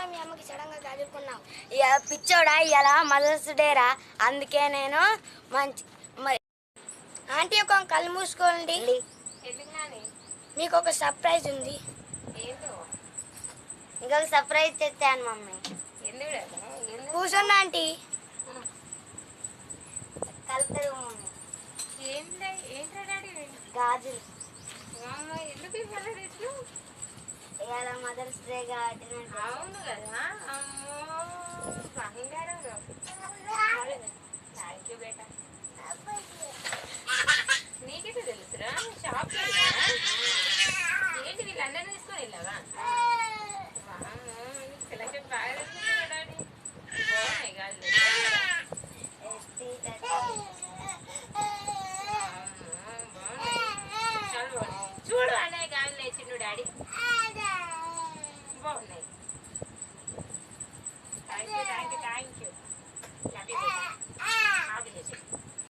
కూడా మీ అమ్మకి సడన్గా గాజుకున్నావు. ఇక పిచ్చోడా ఇలా మదర్స్ డేరా, అందుకే నేను మంచి ఆంటీ ఒక కళ్ళు మూసుకోండి. మీకు ఒక సర్ప్రైజ్ ఉంది. ఇంకొక సర్ప్రైజ్ తెచ్చాను మమ్మీ. కూర్చోండి ఆంటీ. కలుపుతారు మమ్మీ. గాజులు. ఇవాళ మదర్స్ డే కాబట్టి అవును కదా. అమ్మో బంగారం. థ్యాంక్ యూ బేటా. నీకైతే తెలుసురా షాప్ ఏంటి వీళ్ళందరినీ తీసుకొని వెళ్ళావా? సెలెక్షన్ బాగా డాడీ. బాగున్నాయి గాజులు. చూడు అన్నయ్య గాజులు చిన్ను డాడీ బాగున్నాయి.